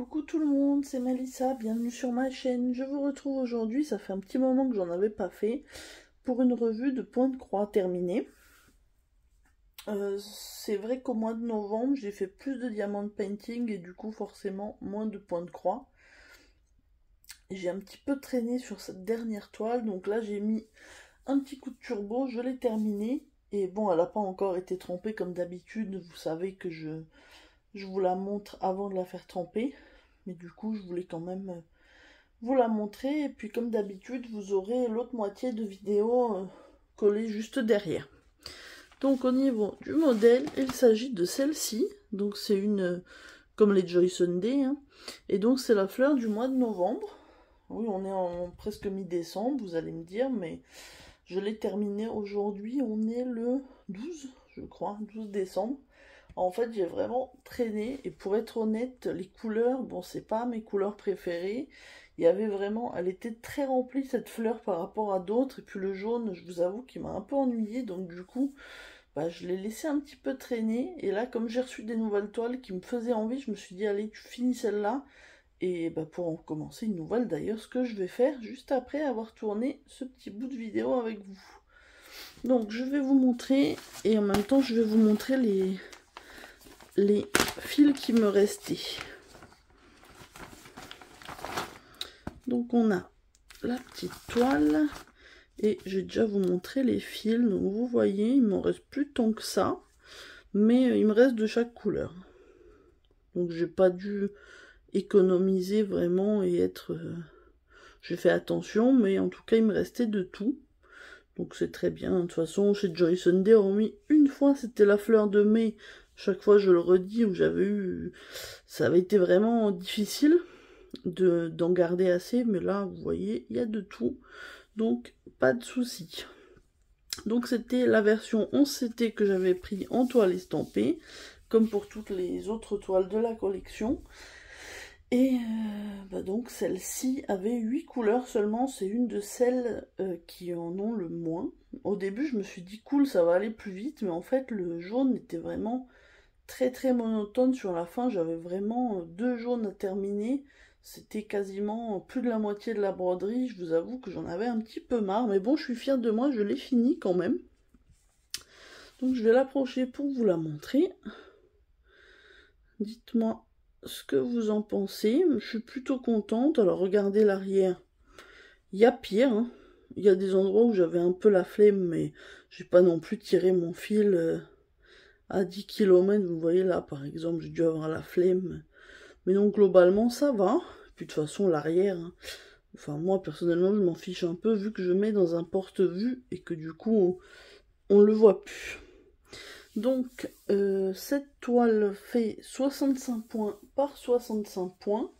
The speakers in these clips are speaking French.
Coucou tout le monde, c'est Melissa, bienvenue sur ma chaîne. Je vous retrouve aujourd'hui, ça fait un petit moment que j'en avais pas fait, pour une revue de points de croix terminée. C'est vrai qu'au mois de novembre, j'ai fait plus de diamond painting et du coup forcément moins de points de croix. J'ai un petit peu traîné sur cette dernière toile, donc là j'ai mis un petit coup de turbo, je l'ai terminée. Et bon, elle n'a pas encore été trempée comme d'habitude, vous savez que je vous la montre avant de la faire tremper. Mais du coup, je voulais quand même vous la montrer. Et puis, comme d'habitude, vous aurez l'autre moitié de vidéo collée juste derrière. Donc, au niveau du modèle, il s'agit de celle-ci. Donc, c'est une, comme les Joy Sunday. Hein. Et donc, c'est la fleur du mois de novembre. Oui, on est en presque mi-décembre, vous allez me dire. Mais je l'ai terminée aujourd'hui. On est le 12, je crois, 12 décembre. En fait, j'ai vraiment traîné, et pour être honnête, les couleurs, bon, c'est pas mes couleurs préférées. Il y avait vraiment, elle était très remplie cette fleur par rapport à d'autres, et puis le jaune, je vous avoue qu'il m'a un peu ennuyé, donc du coup, bah, je l'ai laissé un petit peu traîner, et là, comme j'ai reçu des nouvelles toiles qui me faisaient envie, je me suis dit, allez, tu finis celle-là, et bah, pour en commencer une nouvelle d'ailleurs, ce que je vais faire juste après avoir tourné ce petit bout de vidéo avec vous. Donc, je vais vous montrer, et en même temps, je vais vous montrer les fils qui me restaient. Donc on a la petite toile et je vais déjà vous montrer les fils. Donc vous voyez, il m'en reste plus tant que ça, mais il me reste de chaque couleur. Donc j'ai pas dû économiser vraiment et être... j'ai fait attention, mais en tout cas il me restait de tout. Donc c'est très bien. De toute façon, chez Joy Sunday, hormis une fois, c'était la fleur de mai. Chaque fois, je le redis, où j'avais eu... ça avait été vraiment difficile d'en garder assez. Mais là, vous voyez, il y a de tout. Donc, pas de souci. Donc, c'était la version 11CT que j'avais pris en toile estampée. Comme pour toutes les autres toiles de la collection. Et bah donc celle-ci avait 8 couleurs seulement, c'est une de celles qui en ont le moins. Au début je me suis dit cool, ça va aller plus vite, mais en fait le jaune était vraiment très très monotone sur la fin. J'avais vraiment deux jaunes à terminer, c'était quasiment plus de la moitié de la broderie. Je vous avoue que j'en avais un petit peu marre, mais bon, je suis fière de moi, je l'ai fini quand même. Donc je vais l'approcher pour vous la montrer. Dites-moi ce que vous en pensez. Je suis plutôt contente. Alors regardez l'arrière, il y a pire, hein. Il y a des endroits où j'avais un peu la flemme, mais j'ai pas non plus tiré mon fil à 10 km. Vous voyez là par exemple, j'ai dû avoir la flemme, mais donc globalement ça va. Puis de toute façon l'arrière, hein. Enfin moi personnellement je m'en fiche un peu, vu que je mets dans un porte-vue et que du coup on le voit plus. Donc, cette toile fait 65 points par 65 points.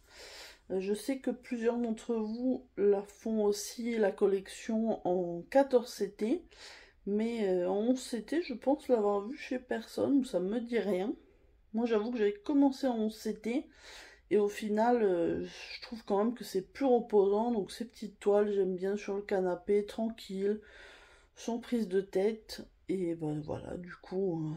Je sais que plusieurs d'entre vous la font aussi, la collection en 14CT. Mais en 11CT, je pense l'avoir vu chez personne, ça me dit rien. Moi, j'avoue que j'avais commencé en 11CT. Et au final, je trouve quand même que c'est plus reposant. Donc, ces petites toiles, j'aime bien sur le canapé, tranquille, sans prise de tête. Et ben voilà, du coup...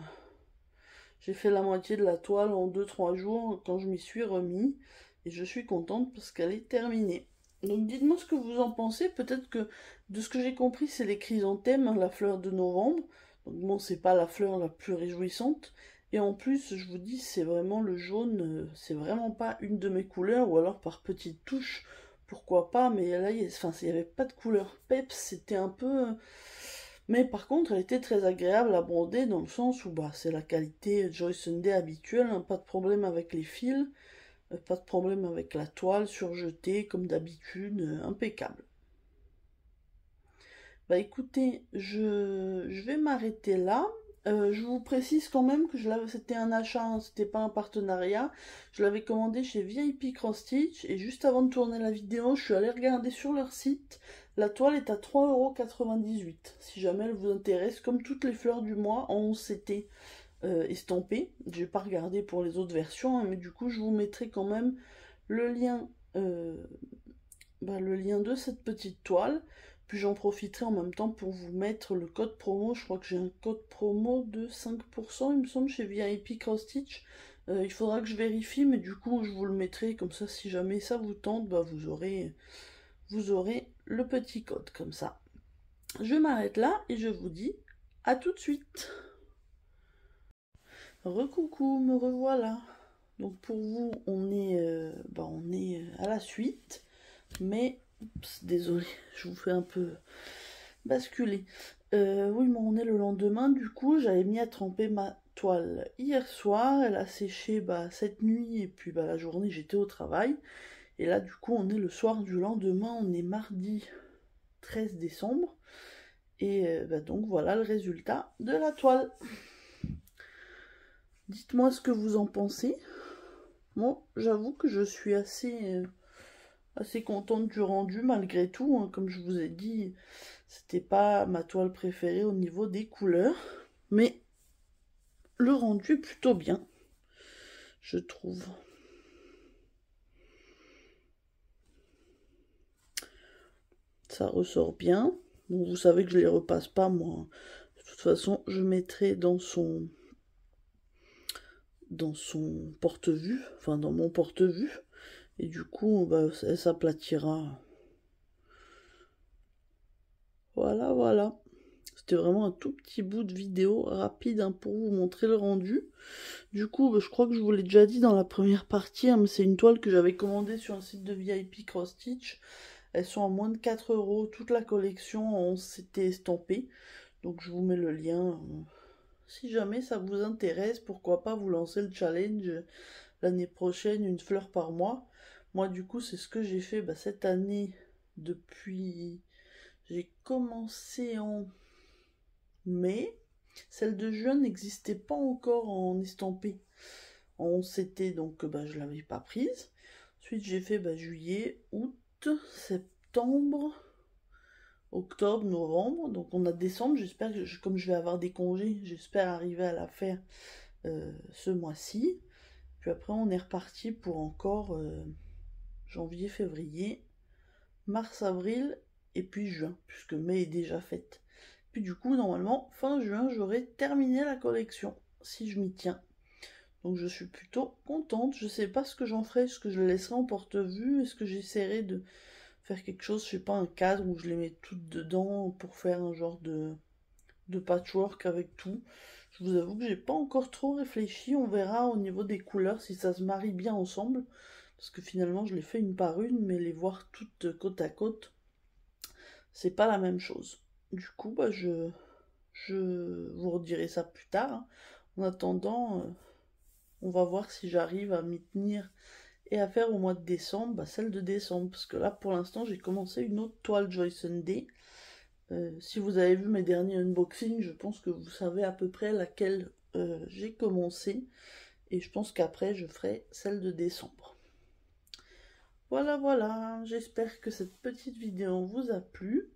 j'ai fait la moitié de la toile en 2-3 jours quand je m'y suis remis. Et je suis contente parce qu'elle est terminée. Donc dites-moi ce que vous en pensez. Peut-être que de ce que j'ai compris, c'est les chrysanthèmes, hein, la fleur de novembre. Donc bon, c'est pas la fleur la plus réjouissante. Et en plus, je vous dis, c'est vraiment le jaune. C'est vraiment pas une de mes couleurs. Ou alors par petites touches, pourquoi pas. Mais là, il n'y avait pas de couleur peps. C'était un peu... mais par contre, elle était très agréable à broder dans le sens où bah, c'est la qualité Joy Sunday habituelle, hein, pas de problème avec les fils, pas de problème avec la toile surjetée comme d'habitude, impeccable. Bah écoutez, je vais m'arrêter là. Je vous précise quand même que c'était un achat, hein, c'était pas un partenariat. Je l'avais commandé chez VIP Cross Stitch et juste avant de tourner la vidéo, je suis allée regarder sur leur site. La toile est à 3,98 €. Si jamais elle vous intéresse, comme toutes les fleurs du mois en 11CT estampées. Je vais pas regarder pour les autres versions, hein, mais du coup je vous mettrai quand même le lien, le lien de cette petite toile. Puis j'en profiterai en même temps pour vous mettre le code promo. Je crois que j'ai un code promo de 5%, il me semble, chez VIP Cross Stitch. Il faudra que je vérifie, mais du coup je vous le mettrai, comme ça si jamais ça vous tente, bah, vous aurez le petit code comme ça. Je m'arrête là et je vous dis à tout de suite. Recoucou, me revoilà. Donc pour vous, on est à la suite, mais désolé, je vous fais un peu basculer. Oui, mais on est le lendemain. Du coup, j'avais mis à tremper ma toile hier soir. Elle a séché cette nuit et puis la journée j'étais au travail. Et là, du coup, on est le soir du lendemain. On est mardi 13 décembre. Et donc voilà le résultat de la toile. Dites-moi ce que vous en pensez. Moi, j'avoue que je suis assez contente du rendu malgré tout. Hein. Comme je vous ai dit, c'était pas ma toile préférée au niveau des couleurs. Mais le rendu est plutôt bien, je trouve. Ça ressort bien. Bon, vous savez que je les repasse pas, moi. De toute façon, je mettrai dans son porte-vue, enfin dans mon porte-vue. Et du coup, elle s'aplatira. Voilà, voilà. C'était vraiment un tout petit bout de vidéo rapide hein, pour vous montrer le rendu. Du coup, je crois que je vous l'ai déjà dit dans la première partie, hein, mais c'est une toile que j'avais commandée sur un site de VIP Cross Stitch. Elles sont à moins de 4 €, toute la collection en CT estampé. Donc je vous mets le lien. Si jamais ça vous intéresse, pourquoi pas vous lancer le challenge l'année prochaine, une fleur par mois. Moi du coup c'est ce que j'ai fait cette année depuis... J'ai commencé en mai. Celle de juin n'existait pas encore en estampé. En CT, donc je ne l'avais pas prise. Ensuite j'ai fait juillet, août, septembre, octobre, novembre. Donc on a décembre. J'espère que comme je vais avoir des congés, j'espère arriver à la faire ce mois-ci. Puis après on est reparti pour encore janvier, février, mars, avril et puis juin, puisque mai est déjà faite. Puis du coup normalement fin juin j'aurai terminé la collection, si je m'y tiens. Donc je suis plutôt contente. Je sais pas ce que j'en ferai, est-ce que je le laisserai en porte-vue, est-ce que j'essaierai de faire quelque chose, je sais pas, un cadre où je les mets toutes dedans pour faire un genre de patchwork avec tout. Je vous avoue que j'ai pas encore trop réfléchi, on verra au niveau des couleurs si ça se marie bien ensemble. Parce que finalement je les fais une par une, mais les voir toutes côte à côte, c'est pas la même chose. Du coup, je vous redirai ça plus tard. Hein. En attendant, on va voir si j'arrive à m'y tenir et à faire au mois de décembre, celle de décembre. Parce que là, pour l'instant, j'ai commencé une autre toile Joy Sunday. Si vous avez vu mes derniers unboxings, je pense que vous savez à peu près laquelle j'ai commencé. Et je pense qu'après, je ferai celle de décembre. Voilà, voilà. J'espère que cette petite vidéo vous a plu.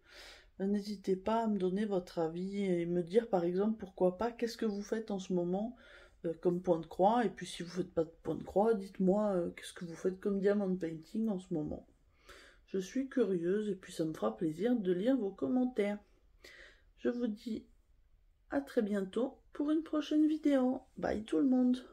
N'hésitez pas à me donner votre avis et me dire par exemple pourquoi pas, qu'est-ce que vous faites en ce moment comme point de croix. Et puis si vous ne faites pas de point de croix, dites-moi qu'est-ce que vous faites comme diamond painting en ce moment. Je suis curieuse et puis ça me fera plaisir de lire vos commentaires. Je vous dis à très bientôt pour une prochaine vidéo. Bye tout le monde.